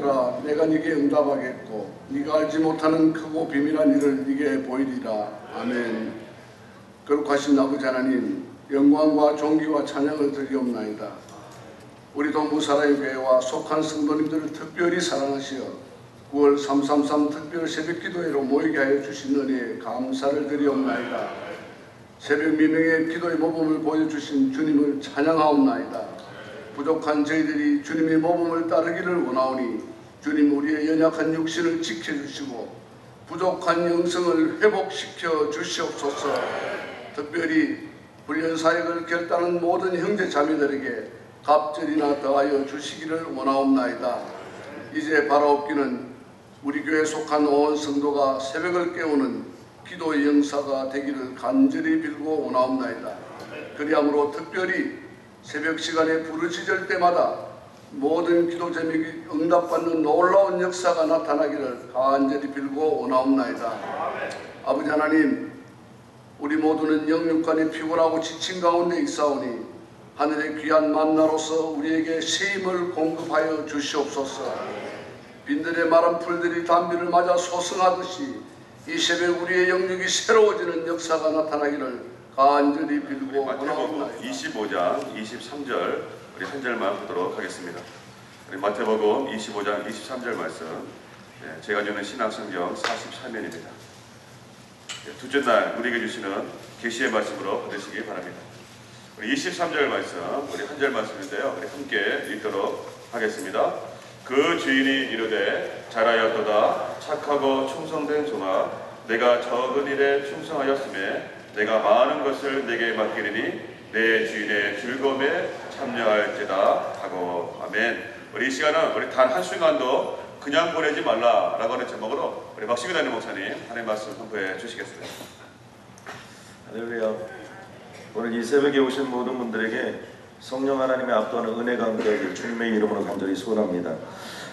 아들아, 내가 네게 응답하겠고 네가 알지 못하는 크고 비밀한 일을 네게 보이리라. 아멘. 거룩하신 아버지 하나님, 영광과 존귀와 찬양을 드리옵나이다. 우리 동부사랑교회와 속한 성도님들을 특별히 사랑하시어 9월 333 특별 새벽기도회로 모이게 하여 주신 은혜에 감사를 드리옵나이다. 새벽 미명의 기도의 모범을 보여주신 주님을 찬양하옵나이다. 부족한 저희들이 주님의 모범을 따르기를 원하오니 주님 우리의 연약한 육신을 지켜주시고 부족한 영성을 회복시켜 주시옵소서. 특별히 훈련사역을 결단한 모든 형제 자매들에게 갑절이나 더하여 주시기를 원하옵나이다. 이제 바라옵기는 우리 교회에 속한 온 성도가 새벽을 깨우는 기도의 영사가 되기를 간절히 빌고 원하옵나이다. 그리함으로 특별히 새벽 시간에 부르짖을 때마다 모든 기도 제목이 응답받는 놀라운 역사가 나타나기를 간절히 빌고 원하옵나이다. 아버지 하나님, 우리 모두는 영육간에 피곤하고 지친 가운데 있사오니 하늘의 귀한 만나로서 우리에게 새 힘을 공급하여 주시옵소서. 빈들의 마른 풀들이 단비를 맞아 소승하듯이 이 새벽 우리의 영육이 새로워지는 역사가 나타나기를 간절히 빌고 마태복음 25장 23절 우리 한 절만 보도록 하겠습니다. 우리 마태복음 25장 23절 말씀, 제가 주는 신학성경 43면입니다. 둘째 날 우리에게 주시는 계시의 말씀으로 받으시기 바랍니다. 우리 23절 말씀, 우리 한 절 말씀인데요. 우리 함께 읽도록 하겠습니다. 그 주인이 이르되 잘하였도다 착하고 충성된 종아, 내가 적은 일에 충성하였음에 내가 많은 것을 내게 맡기리니 내 주인의 즐거움에 참여할지다 하고. 아멘. 우리 이 시간은 우리 단 한순간도 그냥 보내지 말라라고 하는 제목으로 우리 박시규 담임 목사님 하나님 말씀 선포해 주시겠습니다. 할렐루야. 오늘 이 새벽에 오신 모든 분들에게 성령 하나님의 압도하는 은혜가 함께하길 주님의 이름으로 간절히 소원합니다.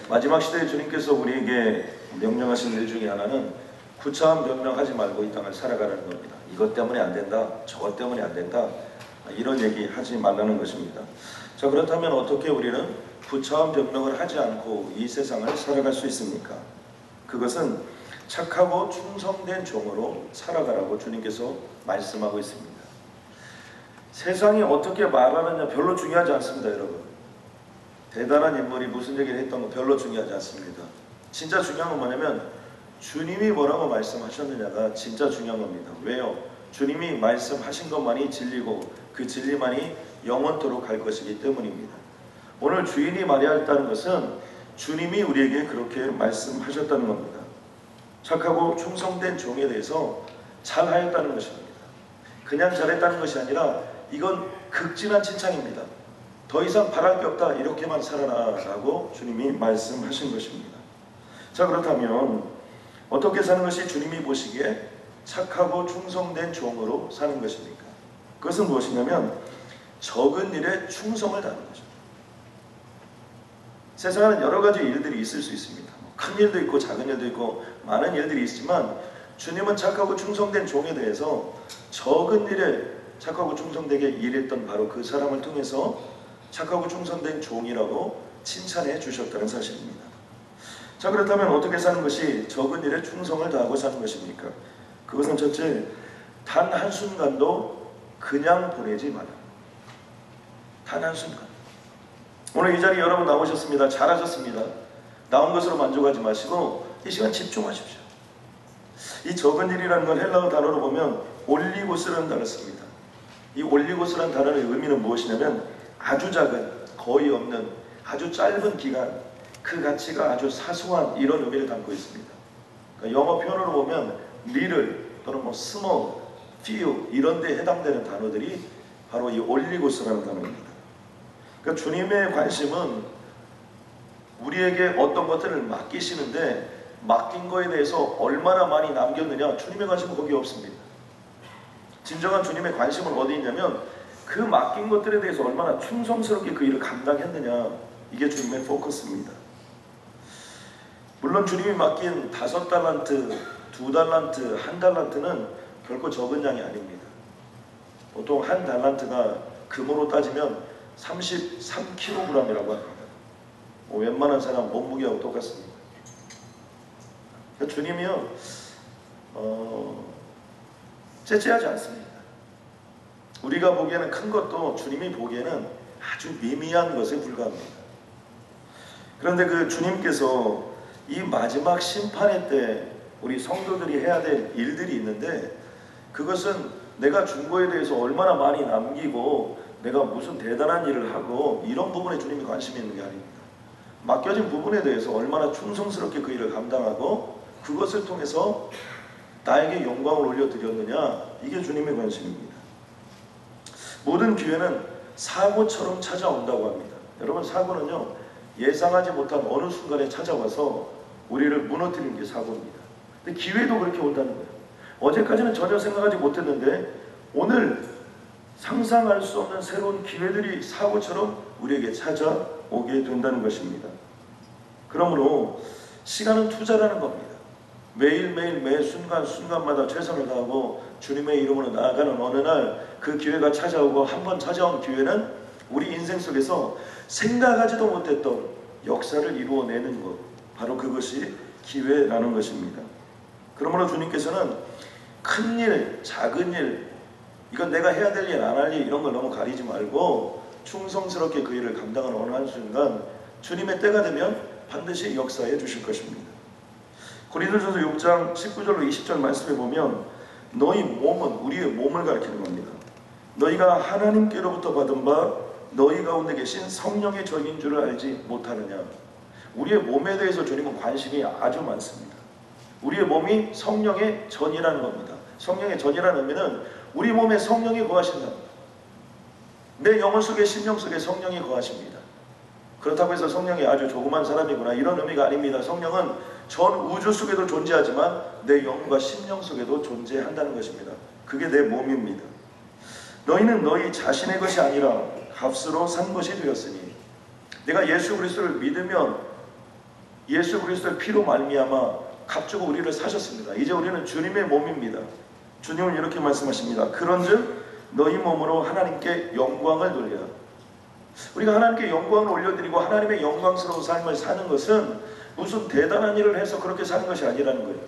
마지막 시대에 주님께서 우리에게 명령하신 일 중에 하나는 구차한 변명하지 말고 이 땅을 살아가는 겁니다. 이것 때문에 안 된다, 저것 때문에 안 된다, 이런 얘기 하지 말라는 것입니다. 자, 그렇다면 어떻게 우리는 구차한 변명을 하지 않고 이 세상을 살아갈 수 있습니까? 그것은 착하고 충성된 종으로 살아가라고 주님께서 말씀하고 있습니다. 세상이 어떻게 말하느냐 별로 중요하지 않습니다, 여러분. 대단한 인물이 무슨 얘기를 했던 거 별로 중요하지 않습니다. 진짜 중요한 건 뭐냐면 주님이 뭐라고 말씀하셨느냐가 진짜 중요한 겁니다. 왜요? 주님이 말씀하신 것만이 진리고 그 진리만이 영원토록 갈 것이기 때문입니다. 오늘 주인이 말해야 했다는 것은 주님이 우리에게 그렇게 말씀하셨다는 겁니다. 착하고 충성된 종에 대해서 잘하였다는 것입니다. 그냥 잘했다는 것이 아니라 이건 극진한 칭찬입니다. 더 이상 바랄 게 없다, 이렇게만 살아라 라고 주님이 말씀하신 것입니다. 자, 그렇다면 어떻게 사는 것이 주님이 보시기에 착하고 충성된 종으로 사는 것입니까? 그것은 무엇이냐면 적은 일에 충성을 다하는 거죠. 세상에는 여러 가지 일들이 있을 수 있습니다. 큰 일도 있고 작은 일도 있고 많은 일들이 있지만 주님은 착하고 충성된 종에 대해서 적은 일에 착하고 충성되게 일했던 바로 그 사람을 통해서 착하고 충성된 종이라고 칭찬해 주셨다는 사실입니다. 자, 그렇다면 어떻게 사는 것이 적은 일에 충성을 다하고 사는 것입니까? 그것은 첫째, 단 한순간도 그냥 보내지 마라. 단 한순간. 오늘 이 자리에 여러분 나오셨습니다. 잘하셨습니다. 나온 것으로 만족하지 마시고 이 시간 집중하십시오. 이 적은 일이라는 건 헬라어 단어로 보면 올리고스라는 단어를 씁니다. 이 올리고스라는 단어의 의미는 무엇이냐면 아주 작은, 거의 없는, 아주 짧은 기간, 그 가치가 아주 사소한 이런 의미를 담고 있습니다. 그러니까 영어 표현으로 보면 little 또는 small, few 이런 데 해당되는 단어들이 바로 이 올리고스라는 단어입니다. 그러니까 주님의 관심은 우리에게 어떤 것들을 맡기시는데 맡긴 거에 대해서 얼마나 많이 남겼느냐, 주님의 관심은 거기에 없습니다. 진정한 주님의 관심은 어디 있냐면 그 맡긴 것들에 대해서 얼마나 충성스럽게 그 일을 감당했느냐, 이게 주님의 포커스입니다. 물론 주님이 맡긴 5달란트, 2달란트, 1달란트는 결코 적은 양이 아닙니다. 보통 1달란트가 금으로 따지면 33kg이라고 합니다. 웬만한 사람 몸무게하고 똑같습니다. 그러니까 주님이요 째째하지 않습니다. 우리가 보기에는 큰 것도 주님이 보기에는 아주 미미한 것에 불과합니다. 그런데 그 주님께서 이 마지막 심판의 때 우리 성도들이 해야 될 일들이 있는데, 그것은 내가 준 거에 대해서 얼마나 많이 남기고 내가 무슨 대단한 일을 하고 이런 부분에 주님이 관심이 있는 게 아닙니다. 맡겨진 부분에 대해서 얼마나 충성스럽게 그 일을 감당하고 그것을 통해서 나에게 영광을 올려드렸느냐, 이게 주님의 관심입니다. 모든 기회는 사고처럼 찾아온다고 합니다. 여러분, 사고는요 예상하지 못한 어느 순간에 찾아와서 우리를 무너뜨리는 게 사고입니다. 근데 기회도 그렇게 온다는 거예요. 어제까지는 전혀 생각하지 못했는데 오늘 상상할 수 없는 새로운 기회들이 사고처럼 우리에게 찾아오게 된다는 것입니다. 그러므로 시간은 투자라는 겁니다. 매일매일 매 순간순간마다 최선을 다하고 주님의 이름으로 나아가는 어느 날 그 기회가 찾아오고, 한 번 찾아온 기회는 우리 인생 속에서 생각하지도 못했던 역사를 이루어내는 것, 바로 그것이 기회라는 것입니다. 그러므로 주님께서는 큰 일, 작은 일, 이건 내가 해야 될 일, 안 할 일, 이런 걸 너무 가리지 말고 충성스럽게 그 일을 감당하는 어느 한순간 주님의 때가 되면 반드시 역사해 주실 것입니다. 고린도전서 6장 19절로 20절 말씀에 보면 너희 몸은, 우리의 몸을 가리키는 겁니다. 너희가 하나님께로부터 받은 바 너희 가운데 계신 성령의 전인 줄을 알지 못하느냐. 우리의 몸에 대해서 주님은 관심이 아주 많습니다. 우리의 몸이 성령의 전이라는 겁니다. 성령의 전이라는 의미는 우리 몸에 성령이 거하신다. 내 영혼 속에, 심령 속에 성령이 거하십니다. 그렇다고 해서 성령이 아주 조그만 사람이구나, 이런 의미가 아닙니다. 성령은 전 우주 속에도 존재하지만 내 영과 심령 속에도 존재한다는 것입니다. 그게 내 몸입니다. 너희는 너희 자신의 것이 아니라 값으로 산 것이 되었으니, 내가 예수 그리스도를 믿으면 예수 그리스도의 피로 말미암아 값주고 우리를 사셨습니다. 이제 우리는 주님의 몸입니다. 주님은 이렇게 말씀하십니다. 그런즉 너희 몸으로 하나님께 영광을 돌리라. 우리가 하나님께 영광을 올려드리고 하나님의 영광스러운 삶을 사는 것은 무슨 대단한 일을 해서 그렇게 사는 것이 아니라는 거예요.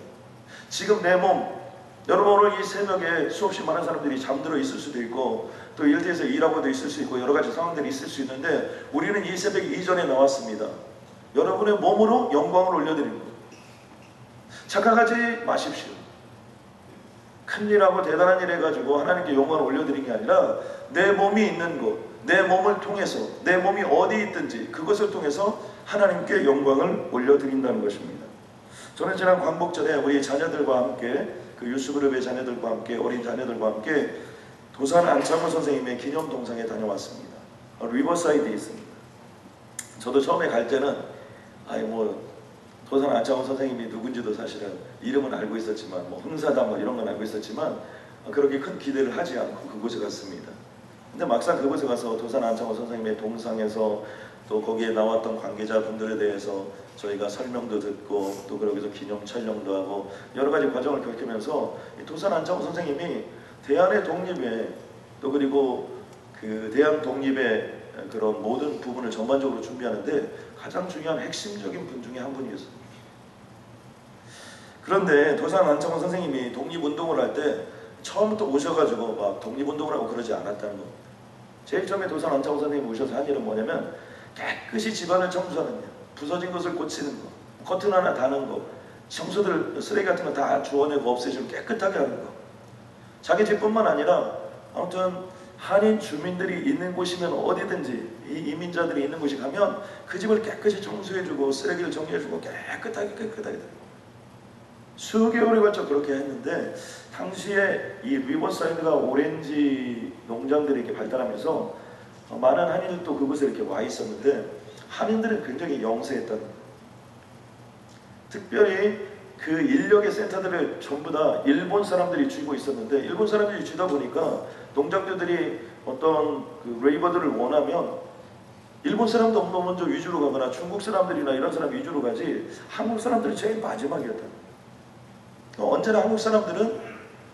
지금 내 몸, 여러분 오늘 이 새벽에 수없이 많은 사람들이 잠들어 있을 수도 있고 또 일터에서 일하고도 있을 수 있고 여러 가지 상황들이 있을 수 있는데, 우리는 이 새벽 이전에 나왔습니다. 여러분의 몸으로 영광을 올려드리는 거예요. 착각하지 마십시오. 큰일하고 대단한 일 해가지고 하나님께 영광을 올려드리는 게 아니라 내 몸이 있는 곳, 내 몸을 통해서, 내 몸이 어디 있든지 그것을 통해서 하나님께 영광을 올려드린다는 것입니다. 저는 지난 광복절에 우리 자녀들과 함께, 그 유스그룹의 자녀들과 함께, 어린 자녀들과 함께 도산 안창호 선생님의 기념 동상에 다녀왔습니다. 리버사이드에 있습니다. 저도 처음에 갈 때는 도산 안창호 선생님이 누군지도 사실은 이름은 알고 있었지만 흥사다 이런 건 알고 있었지만 그렇게 큰 기대를 하지 않고 그곳에 갔습니다. 근데 막상 그곳에 가서 도산 안창호 선생님의 동상에서 또 거기에 나왔던 관계자분들에 대해서 저희가 설명도 듣고 또 거기서 기념 촬영도 하고 여러 가지 과정을 겪으면서 도산 안창호 선생님이 대한의 독립에 또 그리고 그 대한 독립의 그런 모든 부분을 전반적으로 준비하는데 가장 중요한 핵심적인 분 중에 한 분이었습니다. 그런데 도산 안창호 선생님이 독립운동을 할 때 처음부터 오셔가지고 막 독립운동을 하고 그러지 않았다는 겁니다. 제일 처음에 도산 안창호 선생님이 오셔서 한 일은 뭐냐면 깨끗이 집안을 청소하는 일, 부서진 것을 고치는 거, 커튼 하나 다는 거, 청소들 쓰레기 같은 거 다 주워내고 없애주고 깨끗하게 하는 거. 자기 집뿐만 아니라 아무튼 한인 주민들이 있는 곳이면 어디든지 이 이민자들이 있는 곳에 가면 그 집을 깨끗이 청소해주고 쓰레기를 정리해주고 깨끗하게 수개월에 걸쳐 그렇게 했는데, 당시에 이 리버사이드가 오렌지 농장들이 이렇게 발달하면서 많은 한인들도 그곳에 이렇게 와 있었는데 한인들은 굉장히 영세했다는 거예요. 특별히 그 인력의 센터들을 전부 다 일본 사람들이 쥐고 있었는데, 일본 사람들이 쥐다 보니까 농장주들이 어떤 그 레이버들을 원하면 일본 사람도 먼저 위주로 가거나 중국 사람들이나 이런 사람 위주로 가지 한국 사람들이 제일 마지막이었다는 거예요. 언제나 한국 사람들은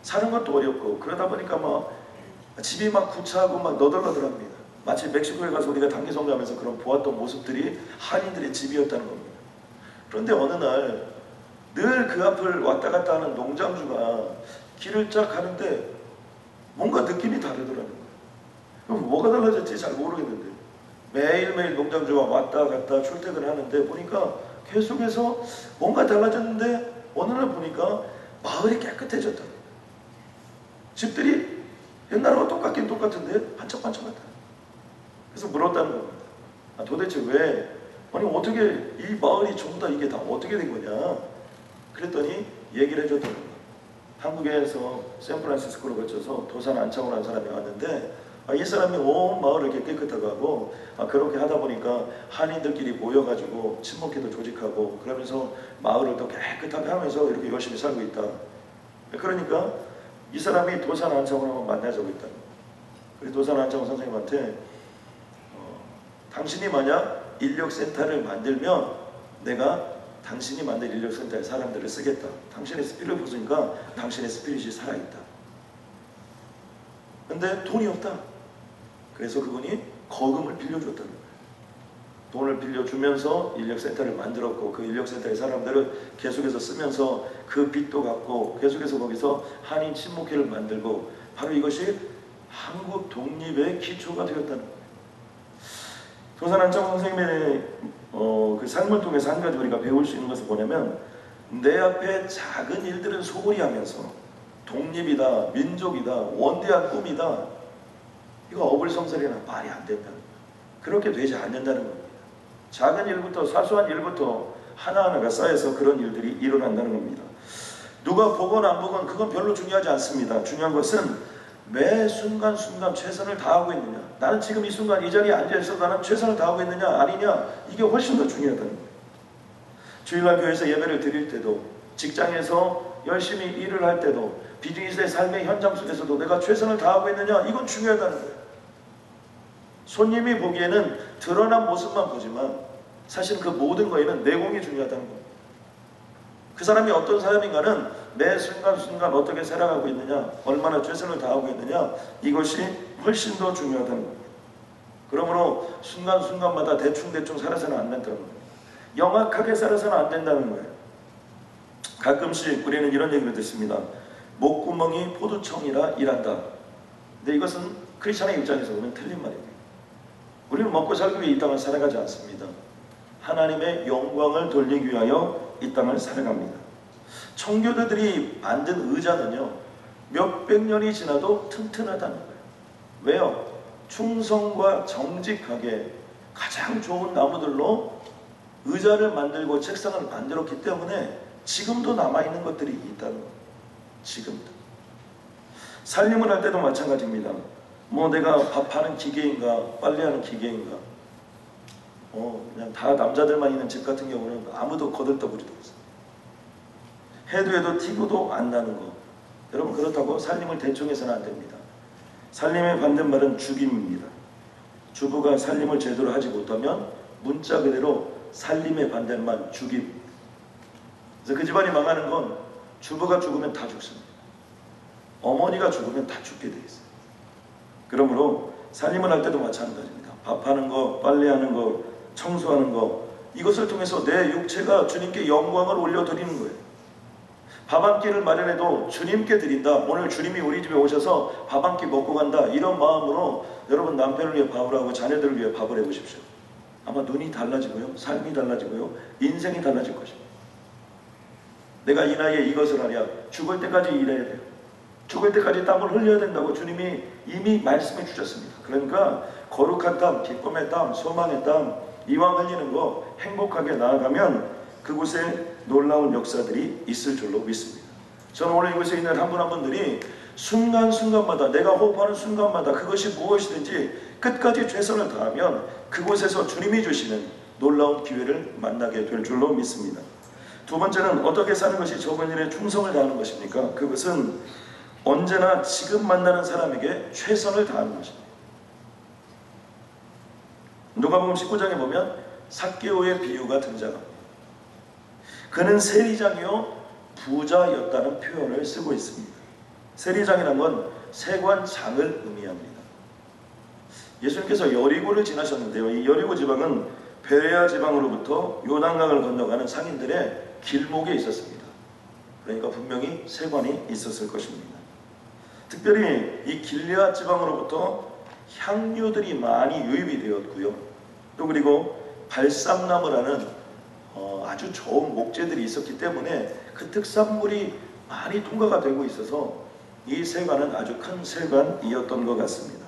사는 것도 어렵고 그러다 보니까 막 집이 막 구차하고 막 너덜너덜합니다. 마치 멕시코에 가서 우리가 단기성교하면서 그런 보았던 모습들이 한인들의 집이었다는 겁니다. 그런데 어느 날 늘 그 앞을 왔다 갔다 하는 농장주가 길을 쫙 가는데 뭔가 느낌이 다르더라는 거예요. 그럼 뭐가 달라졌지 잘 모르겠는데 매일매일 농장주가 왔다 갔다 출퇴근을 하는데 보니까 계속해서 뭔가 달라졌는데 어느 날 보니까 마을이 깨끗해졌다. 집들이 옛날과 똑같긴 똑같은데 반짝반짝하다. 그래서 물었다는 겁니다. 도대체 왜? 아니 어떻게 이 마을이 전부 다 이게 다 어떻게 된 거냐? 그랬더니 얘기를 해줬던 겁니다. 한국에서 샌프란시스코로 거쳐서 도산 안창호라는 사람이 왔는데 이 사람이 온 마을을 이렇게 깨끗하게 하고 그렇게 하다 보니까 한인들끼리 모여가지고 친목회도 조직하고 그러면서 마을을 더 깨끗하게 하면서 이렇게 열심히 살고 있다. 그러니까 이 사람이 도산 안창호를 한번 만나자고 있다. 그래서 도산 안창호 선생님한테 당신이 만약 인력센터를 만들면 내가 당신이 만든 인력센터에 사람들을 쓰겠다. 당신의 스피릿을 보니까 당신의 스피릿이 살아있다. 근데 돈이 없다. 그래서 그분이 거금을 빌려줬다는 거예요. 돈을 빌려주면서 인력센터를 만들었고 그 인력센터의 사람들을 계속해서 쓰면서 그 빚도 갚고 계속해서 거기서 한인 친목회를 만들고 바로 이것이 한국 독립의 기초가 되었다는 거예요. 도산 안창호 선생님의 그 삶을 통해서 한 가지 우리가 배울 수 있는 것은 뭐냐면 내 앞에 작은 일들은 소홀히 하면서 독립이다, 민족이다, 원대한 꿈이다 이거 어불성설이나 말이 안 된다는 거예요. 그렇게 되지 않는다는 겁니다. 작은 일부터 사소한 일부터 하나하나가 쌓여서 그런 일들이 일어난다는 겁니다. 누가 보건 안 보건 그건 별로 중요하지 않습니다. 중요한 것은 매 순간순간 최선을 다하고 있느냐, 나는 지금 이 순간 이 자리에 앉아있어 나는 최선을 다하고 있느냐 아니냐, 이게 훨씬 더 중요하다는 거예요. 주일날 교회에서 예배를 드릴 때도, 직장에서 열심히 일을 할 때도, 비즈니스의 삶의 현장 속에서도 내가 최선을 다하고 있느냐, 이건 중요하다는 거예요. 손님이 보기에는 드러난 모습만 보지만 사실 그 모든 거에는 내공이 중요하다는 거예요. 그 사람이 어떤 사람인가는 매 순간순간 어떻게 살아가고 있느냐, 얼마나 최선을 다하고 있느냐, 이것이 훨씬 더 중요하다는 겁니다. 그러므로 순간순간마다 대충대충 살아서는 안 된다는 거예요. 영악하게 살아서는 안 된다는 거예요. 가끔씩 우리는 이런 얘기를 듣습니다. 목구멍이 포도청이라 일한다. 근데 이것은 크리스천의 입장에서 보면 틀린 말입니다. 우리는 먹고 살기 위해 이 땅을 살아가지 않습니다. 하나님의 영광을 돌리기 위하여 이 땅을 살아갑니다. 청교도들이 만든 의자는요 몇백 년이 지나도 튼튼하다는 거예요. 왜요? 충성과 정직하게 가장 좋은 나무들로 의자를 만들고 책상을 만들었기 때문에 지금도 남아있는 것들이 있다는 거예요. 지금도. 살림을 할 때도 마찬가지입니다. 뭐 내가 밥하는 기계인가 빨래하는 기계인가, 그냥 다 남자들만 있는 집 같은 경우는 아무도 거들떠보지도 없어요. 해도 티고도 안 나는 거. 여러분 그렇다고 살림을 대충 해서는 안 됩니다. 살림의 반대말은 죽임입니다. 주부가 살림을 제대로 하지 못하면 문자 그대로 살림의 반대말 죽임. 그래서 그 집안이 망하는 건 주부가 죽으면 다 죽습니다. 어머니가 죽으면 다 죽게 돼 있어요. 그러므로 살림을 할 때도 마찬가지입니다. 밥하는 거, 빨래하는 거, 청소하는 거, 이것을 통해서 내 육체가 주님께 영광을 올려드리는 거예요. 밥 한 끼를 마련해도 주님께 드린다. 오늘 주님이 우리 집에 오셔서 밥 한 끼 먹고 간다. 이런 마음으로 여러분 남편을 위해 밥을 하고 자녀들을 위해 밥을 해보십시오. 아마 눈이 달라지고요, 삶이 달라지고요, 인생이 달라질 것입니다. 내가 이 나이에 이것을 하랴, 죽을 때까지 일해야 돼요. 죽을 때까지 땀을 흘려야 된다고 주님이 이미 말씀해 주셨습니다. 그러니까 거룩한 땀, 기쁨의 땀, 소망의 땀, 이왕 흘리는 거 행복하게 나아가면 그곳에 놀라운 역사들이 있을 줄로 믿습니다. 저는 오늘 이곳에 있는 한 분 한 분들이 순간순간마다, 내가 호흡하는 순간마다 그것이 무엇이든지 끝까지 최선을 다하면 그곳에서 주님이 주시는 놀라운 기회를 만나게 될 줄로 믿습니다. 두 번째는 어떻게 사는 것이 적은 일에 충성을 다하는 것입니까? 그것은 언제나 지금 만나는 사람에게 최선을 다하는 것입니다. 누가복음 19장에 보면 삭개오의 비유가 등장합니다. 그는 세리장이요 부자였다는 표현을 쓰고 있습니다. 세리장이라는 건 세관장을 의미합니다. 예수님께서 여리고를 지나셨는데요. 이 여리고 지방은 베레아 지방으로부터 요단강을 건너가는 상인들의 길목에 있었습니다. 그러니까 분명히 세관이 있었을 것입니다. 특별히 이 길르앗 지방으로부터 향료들이 많이 유입이 되었고요. 또 그리고 발삼나무라는 아주 좋은 목재들이 있었기 때문에 그 특산물이 많이 통과가 되고 있어서 이 세관은 아주 큰 세관이었던 것 같습니다.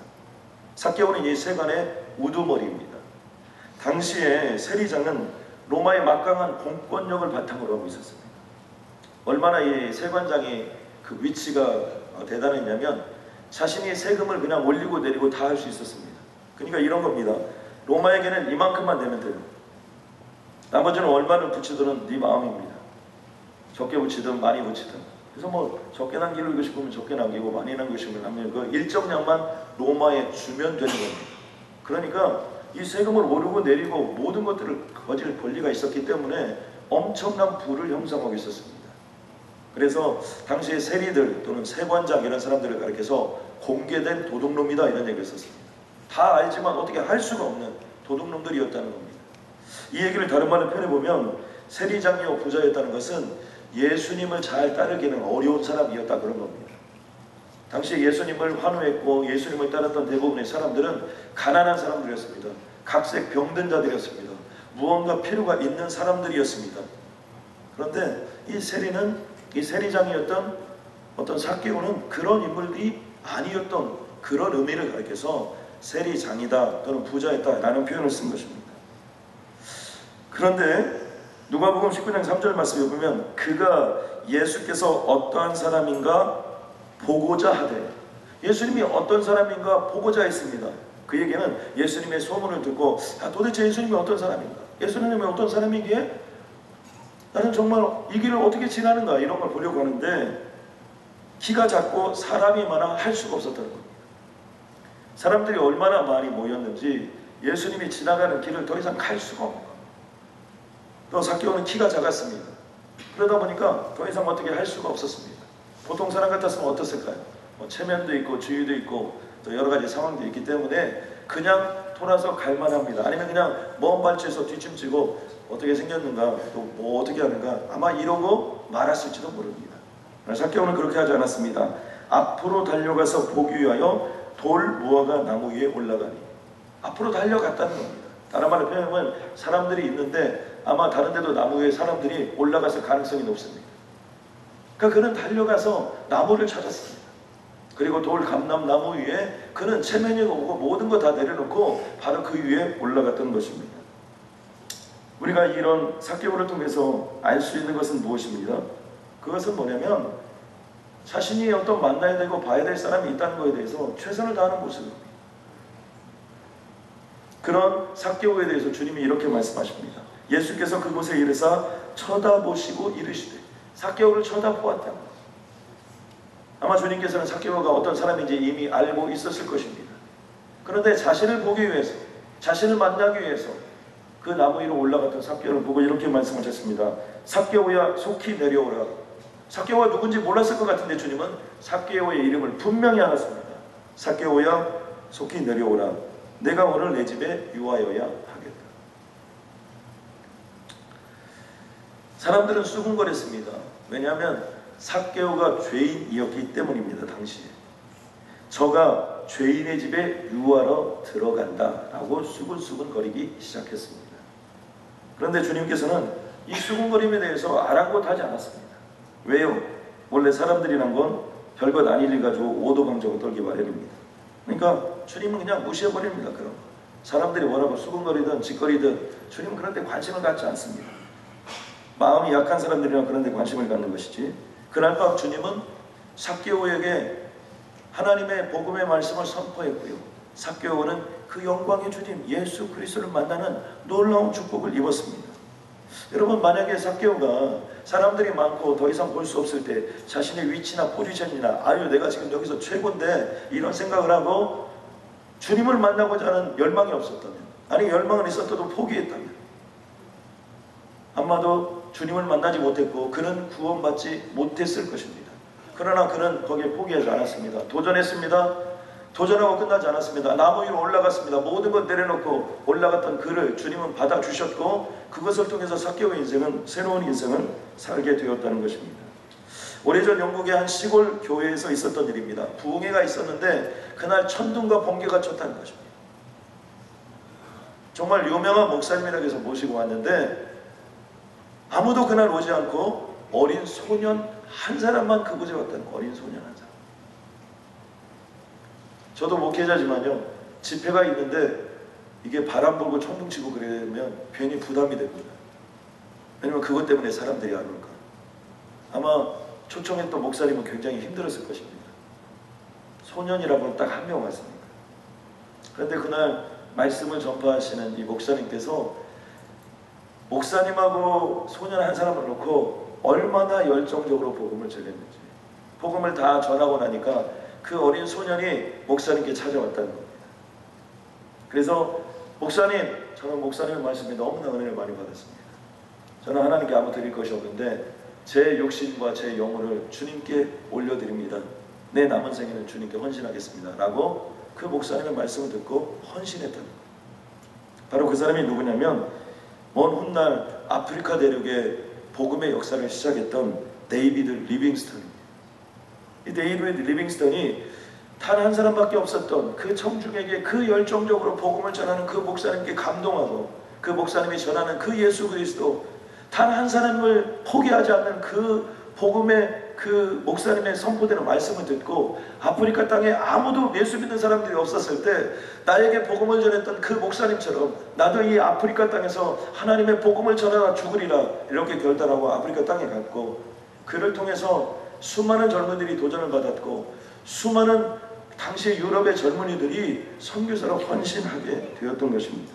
삭개오는 이 세관의 우두머리입니다. 당시에 세리장은 로마의 막강한 공권력을 바탕으로 하고 있었습니다. 얼마나 이 세관장의 그 위치가 대단했냐면 자신이 세금을 그냥 올리고 내리고 다 할 수 있었습니다. 그러니까 이런 겁니다. 로마에게는 이만큼만 내면 돼요. 나머지는 얼마를 붙이든 네 마음입니다. 적게 붙이든 많이 붙이든. 그래서 뭐 적게 남기고 싶으면 적게 남기고 많이 남기고 싶으면 남기고 그 일정량만 로마에 주면 되는 겁니다. 그러니까 이 세금을 오르고 내리고 모든 것들을 거질 권리가 있었기 때문에 엄청난 부를 형성하고 있었습니다. 그래서 당시의 세리들 또는 세관장 이런 사람들을 가리켜서 공개된 도둑놈이다 이런 얘기를 썼습니다. 다 알지만 어떻게 할 수가 없는 도둑놈들이었다는 겁니다. 이 얘기를 다른 말로 표현해보면 세리장이요 부자였다는 것은 예수님을 잘 따르기는 어려운 사람이었다 그런 겁니다. 당시 예수님을 환호했고 예수님을 따랐던 대부분의 사람들은 가난한 사람들이었습니다. 각색 병든 자들이었습니다. 무언가 필요가 있는 사람들이었습니다. 그런데 이 세리장이었던 어떤 삭개오는 그런 인물이 아니었던 그런 의미를 가리켜서 세리장이다 또는 부자였다 라는 표현을 쓴 것입니다. 그런데 누가복음 19장 3절 말씀에 보면 그가 예수께서 어떠한 사람인가 보고자 하되, 예수님이 어떤 사람인가 보고자 했습니다. 그 얘기는 예수님의 소문을 듣고 도대체 예수님이 어떤 사람인가, 예수님이 어떤 사람이기에 나는 정말 이 길을 어떻게 지나는가 이런 걸 보려고 하는데 키가 작고 사람이 많아 할 수가 없었다는 겁니다. 사람들이 얼마나 많이 모였는지 예수님이 지나가는 길을 더 이상 갈 수가 없는 겁니다. 또 삭개오는 키가 작았습니다. 그러다 보니까 더 이상 어떻게 할 수가 없었습니다. 보통 사람 같았으면 어땠을까요? 체면도 있고 주의도 있고 또 여러 가지 상황도 있기 때문에 그냥 돌아서 갈만합니다. 아니면 그냥 먼 발치에서 뒷짐지고 어떻게 생겼는가 또 뭐 어떻게 하는가 아마 이러고 말았을지도 모릅니다. 삭개오는 그렇게 하지 않았습니다. 앞으로 달려가서 보기 위하여 돌 무화과 나무 위에 올라가니, 앞으로 달려갔다는 겁니다. 다른 말로 표현하면 사람들이 있는데 아마 다른 데도 나무 위에 사람들이 올라갔을 가능성이 높습니다. 그러니까 그는 달려가서 나무를 찾았습니다. 그리고 돌 감람나무 위에 그는 체면이 오고 모든 거 다 내려놓고 바로 그 위에 올라갔던 것입니다. 우리가 이런 삭개오를 통해서 알 수 있는 것은 무엇입니다? 그것은 뭐냐면 자신이 어떤 만나야 되고 봐야 될 사람이 있다는 것에 대해서 최선을 다하는 모습입니다. 그런 삭개오에 대해서 주님이 이렇게 말씀하십니다. 예수께서 그곳에 이르사 쳐다보시고 이르시되, 삭개오를 쳐다보았다. 아마 주님께서는 삭개오가 어떤 사람인지 이미 알고 있었을 것입니다. 그런데 자신을 보기 위해서, 자신을 만나기 위해서 그 나무 위로 올라갔던 삭개오를 보고 이렇게 말씀하셨습니다. 삭개오야 속히 내려오라. 삭개오가 누군지 몰랐을 것 같은데 주님은 삭개오의 이름을 분명히 알았습니다. 삭개오야 속히 내려오라. 내가 오늘 내 집에 유하여야 하겠다. 사람들은 수군거렸습니다. 왜냐하면 삭개오가 죄인이었기 때문입니다. 당시에 저가 죄인의 집에 유하러 들어간다 라고 수군수군거리기 시작했습니다. 그런데 주님께서는 이 수군거림에 대해서 아랑곳하지 않았습니다. 왜요? 원래 사람들이란 건 별것 아닐 일 가지고 오도방정을 떨기 마련입니다. 그러니까 주님은 그냥 무시해버립니다. 그럼 사람들이 뭐라고 수군거리든 짓거리든 주님은 그런 데 관심을 갖지 않습니다. 마음이 약한 사람들이랑 그런 데 관심을 갖는 것이지. 그날 밤 주님은 삭개오에게 하나님의 복음의 말씀을 선포했고요. 삭개오는 그 영광의 주님 예수 그리스도를 만나는 놀라운 축복을 입었습니다. 여러분, 만약에 삭개오가 사람들이 많고 더 이상 볼 수 없을 때 자신의 위치나 포지션이나 아유 내가 지금 여기서 최고인데 이런 생각을 하고 주님을 만나고자 하는 열망이 없었다면, 아니 열망은 있었어도 포기했다면 아마도 주님을 만나지 못했고 그는 구원받지 못했을 것입니다. 그러나 그는 거기에 포기하지 않았습니다. 도전했습니다. 도전하고 끝나지 않았습니다. 나무 위로 올라갔습니다. 모든 것 내려놓고 올라갔던 그를 주님은 받아주셨고 그것을 통해서 삭개오의 인생은 새로운 인생을 살게 되었다는 것입니다. 오래전 영국의 한 시골 교회에서 있었던 일입니다. 부흥회가 있었는데 그날 천둥과 번개가 쳤다는 것입니다. 정말 유명한 목사님이라고 해서 모시고 왔는데 아무도 그날 오지 않고 어린 소년 한 사람만 그곳에 왔다는 거예요. 어린 소년 한 사람. 저도 목회자지만요, 집회가 있는데 이게 바람 불고 천둥 치고 그러면 괜히 부담이 됩니다. 왜냐면 그것 때문에 사람들이 안 올까. 아마 초청했던 목사님은 굉장히 힘들었을 것입니다. 소년이라고는 딱 한 명 왔으니까. 그런데 그날 말씀을 전파하시는 이 목사님께서 목사님하고 소년 한 사람을 놓고 얼마나 열정적으로 복음을 전했는지, 복음을 다 전하고 나니까 그 어린 소년이 목사님께 찾아왔다는 겁니다. 그래서 목사님, 저는 목사님의 말씀에 너무나 은혜를 많이 받았습니다. 저는 하나님께 아무 드릴 것이 없는데 제 욕심과 제 영혼을 주님께 올려드립니다. 내 남은 생에는 주님께 헌신하겠습니다 라고 그 목사님의 말씀을 듣고 헌신했다는 거예요. 바로 그 사람이 누구냐면 먼 훗날 아프리카 대륙의 복음의 역사를 시작했던 데이비드 리빙스턴입니다. 이 데이비드 리빙스턴이 단 한 사람밖에 없었던 그 청중에게 그 열정적으로 복음을 전하는 그 목사님께 감동하고 그 목사님이 전하는 그 예수 그리스도, 단 한 사람을 포기하지 않는 그 복음의 그 목사님의 선포되는 말씀을 듣고 아프리카 땅에 아무도 예수 믿는 사람들이 없었을 때 나에게 복음을 전했던 그 목사님처럼 나도 이 아프리카 땅에서 하나님의 복음을 전하다 죽으리라 이렇게 결단하고 아프리카 땅에 갔고, 그를 통해서 수많은 젊은이들이 도전을 받았고 수많은 당시 유럽의 젊은이들이 선교사로 헌신하게 되었던 것입니다.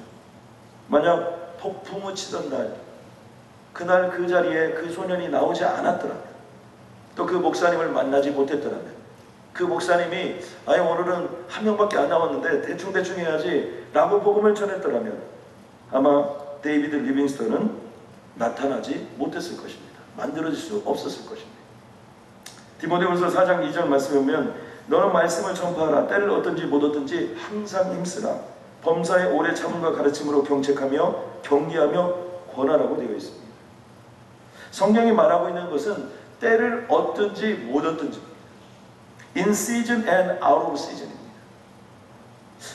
만약 폭풍우 치던 날, 그날 그 자리에 그 소년이 나오지 않았더라면, 또 그 목사님을 만나지 못했더라면, 그 목사님이 아니 오늘은 한 명밖에 안 나왔는데 대충 해야지 라고 복음을 전했더라면 아마 데이비드 리빙스턴은 나타나지 못했을 것입니다. 만들어질 수 없었을 것입니다. 디모데후서 4장 2절 말씀에 보면 너는 말씀을 전파하라. 때를 얻든지 못 얻든지 항상 힘쓰라. 범사의 오래 참음과 가르침으로 경책하며 경계하며 권하라고 되어 있습니다. 성경이 말하고 있는 것은 때를 얻든지 못 얻든지, in season and out of season입니다.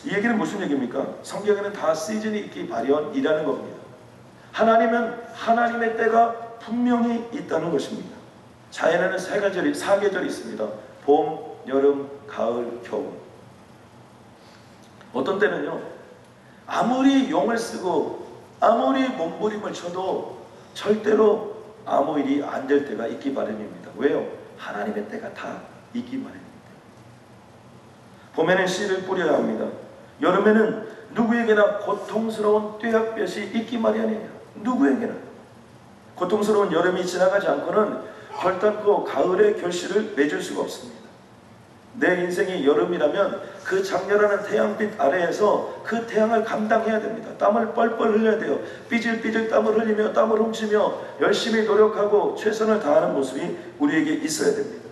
이 얘기는 무슨 얘기입니까? 성경에는 다 시즌이 있기 마련이라는 겁니다. 하나님은 하나님의 때가 분명히 있다는 것입니다. 자연에는 사계절이 있습니다. 봄, 여름, 가을, 겨울. 어떤 때는요, 아무리 용을 쓰고 아무리 몸부림을 쳐도 절대로 아무 일이 안 될 때가 있기 마련입니다. 왜요? 하나님의 때가 다 있기 마련입니다. 봄에는 씨를 뿌려야 합니다. 여름에는 누구에게나 고통스러운 뙤약볕이 있기 마련이에요. 누구에게나. 고통스러운 여름이 지나가지 않고는 결단코 가을의 결실을 맺을 수가 없습니다. 내 인생이 여름이라면 그 장렬하는 태양빛 아래에서 그 태양을 감당해야 됩니다. 땀을 뻘뻘 흘려야 돼요. 삐질삐질 땀을 흘리며 땀을 훔치며 열심히 노력하고 최선을 다하는 모습이 우리에게 있어야 됩니다.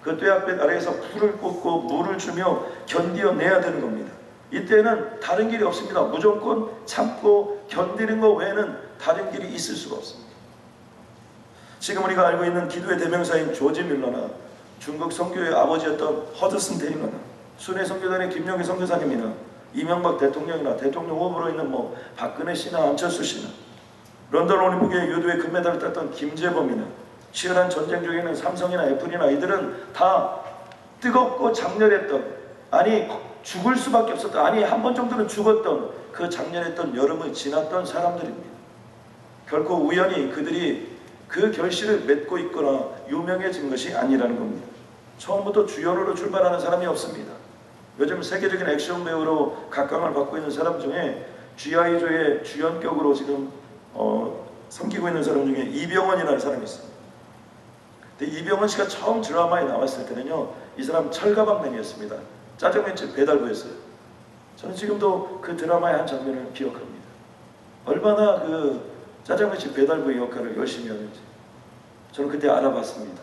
그 뙤약빛 아래에서 불을 꽂고 물을 주며 견디어내야 되는 겁니다. 이때는 다른 길이 없습니다. 무조건 참고 견디는 것 외에는 다른 길이 있을 수가 없습니다. 지금 우리가 알고 있는 기도의 대명사인 조지 밀러나 중국 선교의 아버지였던 허드슨 테일러나 순회 선교단의 김영희 선교사님이나 이명박 대통령이나 대통령 후보로 있는 박근혜 씨나 안철수 씨나 런던 올림픽의 유도의 금메달을 땄던 김재범이나 치열한 전쟁 중에는 삼성이나 애플이나 이들은 다 뜨겁고 장렬했던, 아니 죽을 수밖에 없었던, 아니 한 번 정도는 죽었던 그 장렬했던 여름을 지났던 사람들입니다. 결코 우연히 그들이 그 결실을 맺고 있거나 유명해진 것이 아니라는 겁니다. 처음부터 주연으로 출발하는 사람이 없습니다. 요즘 세계적인 액션 배우로 각광을 받고 있는 사람 중에 G.I. 조의 주연격으로 지금 섬기고 있는 사람 중에 이병헌이라는 사람이 있습니다. 근데 이병헌 씨가 처음 드라마에 나왔을 때는요, 이 사람 철가방맨이었습니다. 짜장면집 배달부였어요. 저는 지금도 그 드라마의 한 장면을 기억합니다. 얼마나 그 짜장면집 배달부의 역할을 열심히 하는지 저는 그때 알아봤습니다.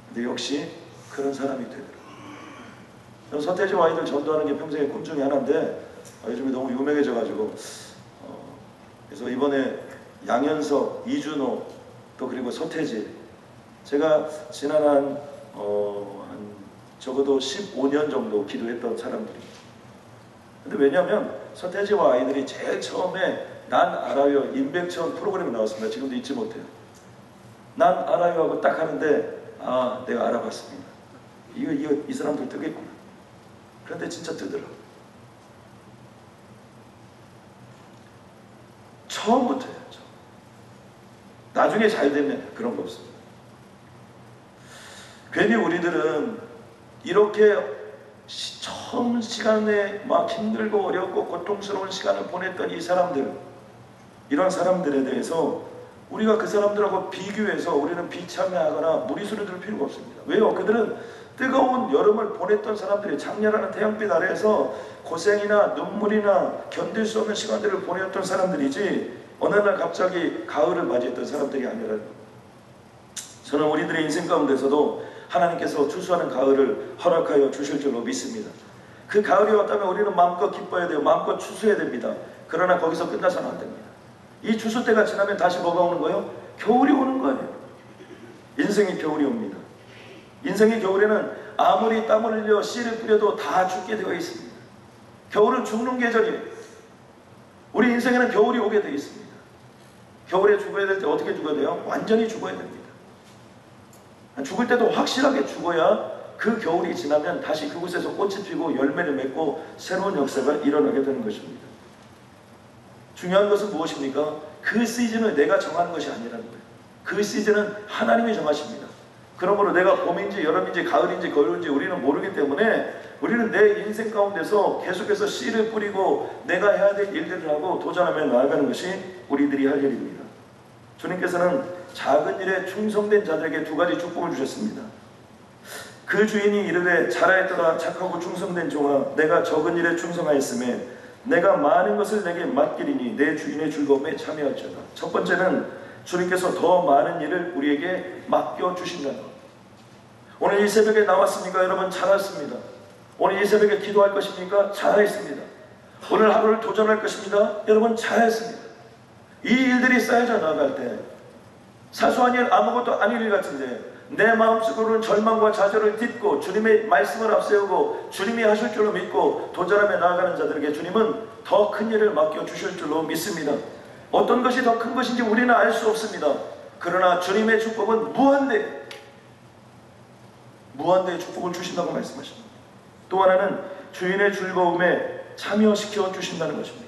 근데 역시 그런 사람이 되더라고요. 저는 서태지와 아이들 전도하는 게 평생의 꿈 중에 하나인데 요즘에 너무 유명해져가지고 그래서 이번에 양현석, 이준호 또 그리고 서태지 제가 지난 한 적어도 15년 정도 기도했던 사람들입니다. 근데 왜냐하면 서태지와 아이들이 제일 처음에 난 알아요 임백천 프로그램에 나왔습니다. 지금도 잊지 못해요. 난 알아요 하고 딱 하는데 내가 알아봤습니다. 이 사람들 뜨겠구나. 그런데 진짜 뜨더라. 처음부터요. 나중에 잘 되면 그런 거 없습니다. 괜히 우리들은 이렇게 처음 시간에 막 힘들고 어렵고 고통스러운 시간을 보냈던 이 사람들, 이런 사람들에 대해서 우리가 그 사람들하고 비교해서 우리는 비참해하거나 무리수를 둘 필요가 없습니다. 왜요? 그들은 뜨거운 여름을 보냈던 사람들이 장렬하는 태양빛 아래에서 고생이나 눈물이나 견딜 수 없는 시간들을 보냈던 사람들이지 어느 날 갑자기 가을을 맞이했던 사람들이 아니라는 겁니다. 저는 우리들의 인생 가운데서도 하나님께서 추수하는 가을을 허락하여 주실 줄로 믿습니다. 그 가을이 왔다면 우리는 마음껏 기뻐해야 돼요. 마음껏 추수해야 됩니다. 그러나 거기서 끝나서는 안 됩니다. 이 추수 때가 지나면 다시 뭐가 오는 거예요? 겨울이 오는 거예요. 인생이 겨울이 옵니다. 인생의 겨울에는 아무리 땀을 흘려 씨를 뿌려도 다 죽게 되어 있습니다. 겨울은 죽는 계절이에요. 우리 인생에는 겨울이 오게 되어 있습니다. 겨울에 죽어야 될 때 어떻게 죽어야 돼요? 완전히 죽어야 됩니다. 죽을 때도 확실하게 죽어야 그 겨울이 지나면 다시 그곳에서 꽃이 피고 열매를 맺고 새로운 역사가 일어나게 되는 것입니다. 중요한 것은 무엇입니까? 그 시즌을 내가 정하는 것이 아니라는 거예요. 그 시즌은 하나님이 정하십니다. 그러므로 내가 봄인지 여름인지 가을인지 겨울인지 우리는 모르기 때문에 우리는 내 인생 가운데서 계속해서 씨를 뿌리고 내가 해야 될 일들을 하고 도전하며 나아가는 것이 우리들이 할 일입니다. 주님께서는 작은 일에 충성된 자들에게 두 가지 축복을 주셨습니다. 그 주인이 이르되 잘하였더라 착하고 충성된 종아 내가 적은 일에 충성하였으며 내가 많은 것을 내게 맡기리니 내 주인의 즐거움에 참여할지어다. 첫 번째는 주님께서 더 많은 일을 우리에게 맡겨주신다는 것. 오늘 이 새벽에 나왔습니까? 여러분 잘했습니다. 오늘 이 새벽에 기도할 것입니까? 잘했습니다. 오늘 하루를 도전할 것입니다. 여러분 잘했습니다. 이 일들이 쌓여져 나갈 때 사소한 일 아무것도 아닐 일 같은데 내 마음속으로는 절망과 좌절을 딛고 주님의 말씀을 앞세우고 주님이 하실 줄로 믿고 도전하며 나아가는 자들에게 주님은 더 큰 일을 맡겨주실 줄로 믿습니다. 어떤 것이 더 큰 것인지 우리는 알 수 없습니다. 그러나 주님의 축복은 무한대의 축복을 주신다고 말씀하십니다. 또 하나는 주인의 즐거움에 참여시켜 주신다는 것입니다.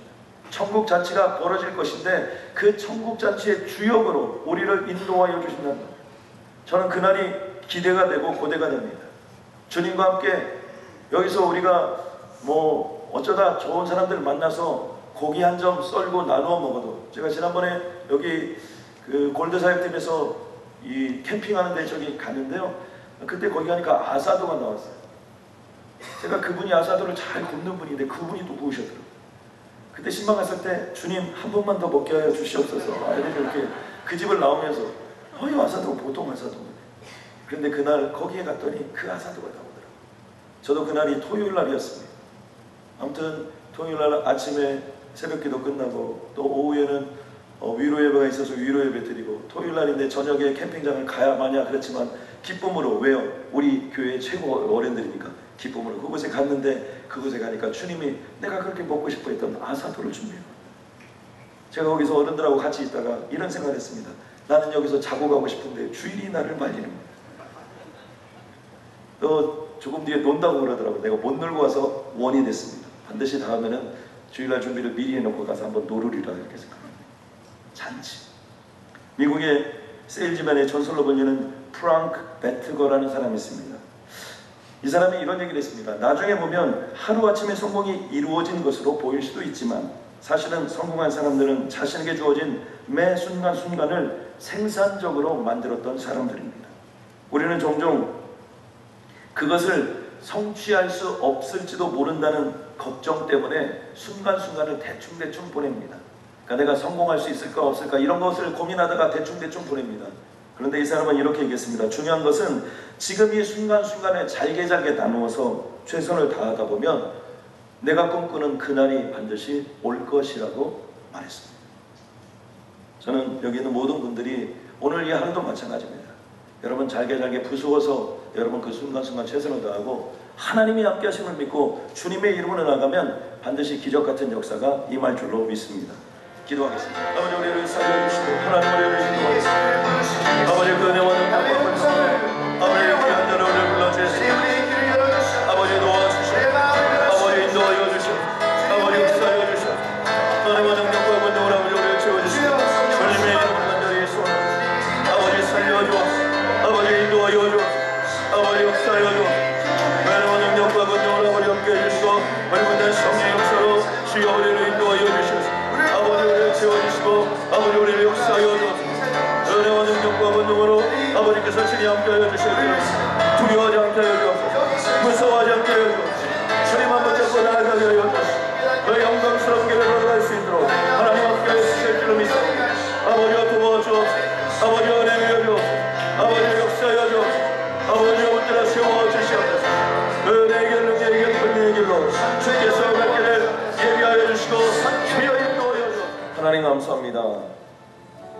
천국 잔치가 벌어질 것인데 그 천국 잔치의 주역으로 우리를 인도하여 주신다는 것. 저는 그날이 기대가 되고 고대가 됩니다. 주님과 함께 여기서 우리가 어쩌다 좋은 사람들 만나서 고기 한 점 썰고 나누어 먹어도 제가 지난번에 여기 그 골드사역팀에서 이 캠핑하는데 저기 갔는데요. 그때 거기 가니까 아사도가 나왔어요. 제가 그분이 아사도를 잘 굽는 분인데 그분이 또 구우셨더라고요. 그때 신방갔을 때 주님 한 번만 더 먹게 하여 주시옵소서. 아이들이 이렇게 그 집을 나오면서 이 아사도가 보통 아사도인데 그런데 그날 거기에 갔더니 그 아사도가 나오더라고요. 저도 그날이 토요일 날이었습니다. 아무튼 토요일 날 아침에 새벽기도 끝나고 또 오후에는 위로 예배가 있어서 위로 예배 드리고 토요일 날인데 저녁에 캠핑장을 가야 마냐 그렇지만 기쁨으로 왜요? 우리 교회 최고 어른들이니까 기쁨으로 그곳에 갔는데 그곳에 가니까 주님이 내가 그렇게 먹고 싶어 했던 아사도를 준비해요. 제가 거기서 어른들하고 같이 있다가 이런 생각을 했습니다. 나는 여기서 자고 가고 싶은데 주인이 나를 말리는 거야. 또 조금 뒤에 논다고 그러더라고요. 내가 못 놀고 와서 원이 됐습니다. 반드시 다음에는 주일날 준비를 미리 해놓고 가서 한번 노르리라 이렇게 생각합니다. 잔치. 미국의 세일즈맨의 전설로 불리는 프랑크 베트거라는 사람이 있습니다. 이 사람이 이런 얘기를 했습니다. 나중에 보면 하루아침에 성공이 이루어진 것으로 보일 수도 있지만 사실은 성공한 사람들은 자신에게 주어진 매 순간순간을 생산적으로 만들었던 사람들입니다. 우리는 종종 그것을 성취할 수 없을지도 모른다는 걱정 때문에 순간순간을 대충 보냅니다. 그러니까 내가 성공할 수 있을까 없을까 이런 것을 고민하다가 대충 보냅니다. 그런데 이 사람은 이렇게 얘기했습니다. 중요한 것은 지금 이 순간순간을 잘게 나누어서 최선을 다하다 보면 내가 꿈꾸는 그날이 반드시 올 것이라고 말했습니다. 저는 여기 있는 모든 분들이 오늘 이 하루도 마찬가지입니다. 여러분 잘게 부수어서 여러분 그 순간순간 최선을 다하고 하나님이 함께 하심을 믿고 주님의 이름으로 나가면 반드시 기적 같은 역사가 임할 줄로 믿습니다. 기도하겠습니다. 아버지 우리를 살려주시고 하나님 우리를 인도하시고 아버지 그 은혜와 능력과 권세 아버지 귀한 자를 우리를 불러주시고 아버지 도와주시고 아버지 인도하여 주시고 아버지 역사하여 주시고 하나님의 능력과 권능으로 아버지 우리를 채워주시고 주님의 이름으로 간절히 소원합니다. 아버지 살려주옵소서. 아버지 인도하여 주옵소서. 아버지 역사하여 주옵소서. 하나님의 능력과 권능으로 아버지 함께 해주시고 넓은 성령의 역사로 주여 우리를 인도하여 주시옵소서. 아버지 우리를 채워주시고 아버지 우리를 역사하여 주옵소서. 은혜와 능력과 권능으로 아버지께서 친히 함께하여 주시옵소서. 두려워하지 않게 하여 주옵소서. 무서워하지 않게 하여 주옵소서. 주님 한번 잡고 나아가게 하여 주옵소서. 그 영광스러운 길을 걸어갈 수 있도록 하나님 함께하여 주실 줄로 믿습니다. 아버지와 도와주옵소서. 아버지와 은혜하여 주옵소서. 아버지와 역사하여 주옵소서. 아버지와 붙들어 세워주시옵소서. 은혜의 길 능력의 길 권능의 길로 주께서 갈 길을 예비하여 주시고 주여 인도하여 주옵소서. 하나님 감사합니다.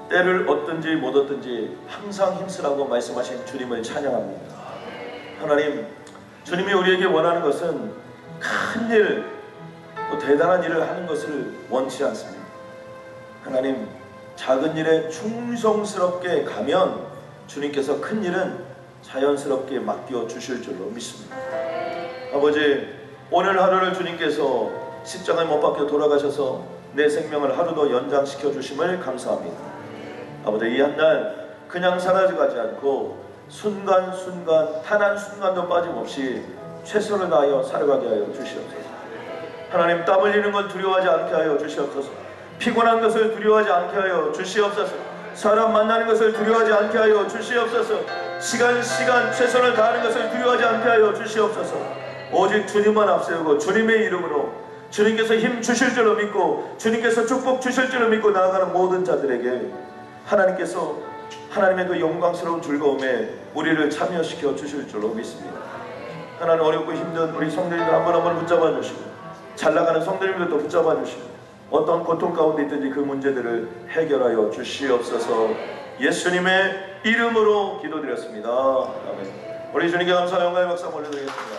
때를 얻든지 못 얻든지 항상 힘쓰라고 말씀하신 주님을 찬양합니다. 하나님, 주님이 우리에게 원하는 것은 큰 일, 또 대단한 일을 하는 것을 원치 않습니다. 하나님, 작은 일에 충성스럽게 가면 주님께서 큰 일은 자연스럽게 맡겨 주실 줄로 믿습니다. 아버지, 오늘 하루를 주님께서 십자가에 못 박혀 돌아가셔서 내 생명을 하루 더 연장시켜 주심을 감사합니다. 아버지, 이 한 날 그냥 사라져가지 않고 순간순간 단 한 순간도 빠짐없이 최선을 다하여 살아가게 하여 주시옵소서. 하나님, 땀 흘리는 걸 두려워하지 않게 하여 주시옵소서. 피곤한 것을 두려워하지 않게 하여 주시옵소서. 사람 만나는 것을 두려워하지 않게 하여 주시옵소서. 시간 최선을 다하는 것을 두려워하지 않게 하여 주시옵소서. 오직 주님만 앞세우고 주님의 이름으로 주님께서 힘 주실 줄로 믿고 주님께서 축복 주실 줄로 믿고 나아가는 모든 자들에게 하나님께서 하나님의 그 영광스러운 즐거움에 우리를 참여시켜 주실 줄로 믿습니다. 하나님, 어렵고 힘든 우리 성도님들 한 번 한 번 붙잡아 주시고 잘 나가는 성도님들도 붙잡아 주시고 어떤 고통 가운데 있든지 그 문제들을 해결하여 주시옵소서. 예수님의 이름으로 기도드렸습니다. 아멘. 우리 주님께 감사와 영광의 박수 올려드리겠습니다.